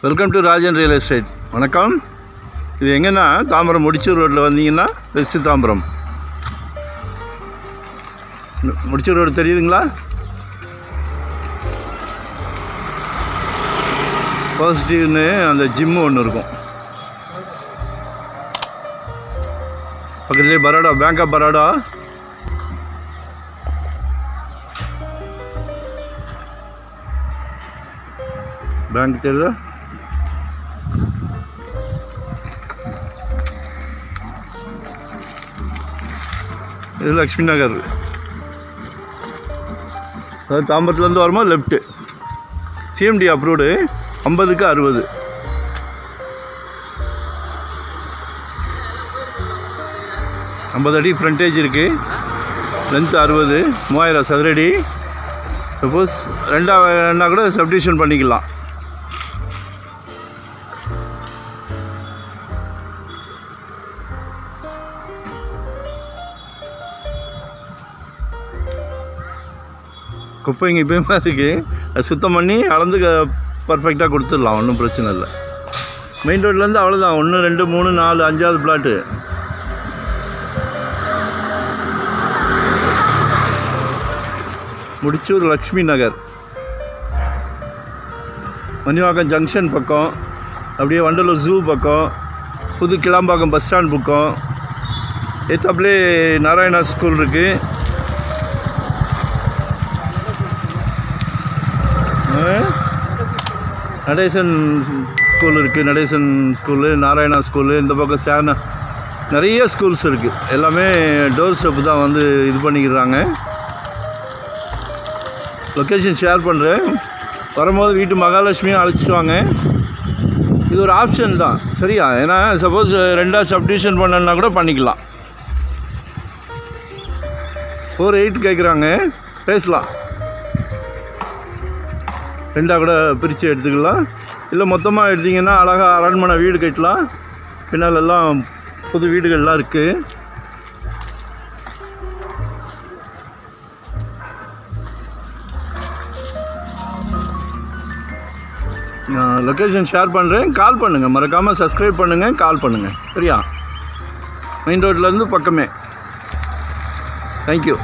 Welcome to Rajan real estate. வணக்கம். இது எங்கன்னா தாம்பரம் முடிச்சூர் ரோட்டில் வந்தீங்கன்னா வெஸ்ட்டு தாம்பரம். முடிச்சூர் ரோடு தெரியுதுங்களா? பாசிட்டிவ்னு அந்த ஜிம்மு ஒன்று இருக்கும். பக்கத்துலேயே Baroda, bank of Baroda. Bank தெரியுதா? இது லக்ஷ்மி நகர். அதாவது தாம்பரத்துலேருந்து வரும்போது லெஃப்ட்டு. CMD approved 50க்கு 60. அடி ஃப்ரண்டேஜ் இருக்குது. லென்த் 60, 3000 சதுரடி. சப்போஸ் ரெண்டாக கூட சப்டிவிஷன் பண்ணிக்கலாம். குப்பை இங்கே இப்போயுமா இருக்குது. அது சுத்தம் பண்ணி அளந்து பர்ஃபெக்டாக கொடுத்துடலாம், ஒன்றும் பிரச்சனை இல்லை. மெயின் ரோட்லேருந்து அவ்வளோதான். 1, 2, 3, 4, 5வது பிளாட்டு. முடிச்சூர் லக்ஷ்மி நகர், மணிவாக்கம் ஜங்ஷன் பக்கம், அப்படியே வண்டலூர் ஜூ பக்கம், புது கிளாம்பாக்கம் பஸ் ஸ்டாண்ட் பக்கம். ஏத்தாப்புலே நாராயணா ஸ்கூல் இருக்குது. நடேசன் ஸ்கூல் இருக்குது. நடேசன் ஸ்கூலு, நாராயணா ஸ்கூலு, இந்த பக்கம் நிறைய ஸ்கூல்ஸ் இருக்குது. எல்லாமே டோர் ஸ்டெப்பு தான் வந்து இது பண்ணிக்கிறாங்க. லொக்கேஷன் ஷேர் பண்ணுறேன். வரும்போது வீட்டு மகாலட்சுமியும் அழைச்சிட்டு வாங்க. இது ஒரு ஆப்ஷன் தான், சரியா? ஏன்னா சப்போஸ் ரெண்டாவது சப்டிவிஷன் பண்ணனா கூட பண்ணிக்கலாம். 4.8 கேட்குறாங்க, பேசலாம். ரெண்டாக கூட பிரித்து எடுத்துக்கலாம். இல்லை மொத்தமாக எடுத்திங்கன்னா அழகாக அரண்மனை வீடு கட்டலாம். பின்னால் எல்லாம் புது வீடுகள்லாம் இருக்குது. நான் லொக்கேஷன் ஷேர் பண்ணுறேன். கால் பண்ணுங்கள், மறக்காமல் சப்ஸ்கிரைப் பண்ணுங்கள், கால் பண்ணுங்கள், சரியா? மெயின் ரோட்லேருந்து பக்கமே. தேங்க்யூ.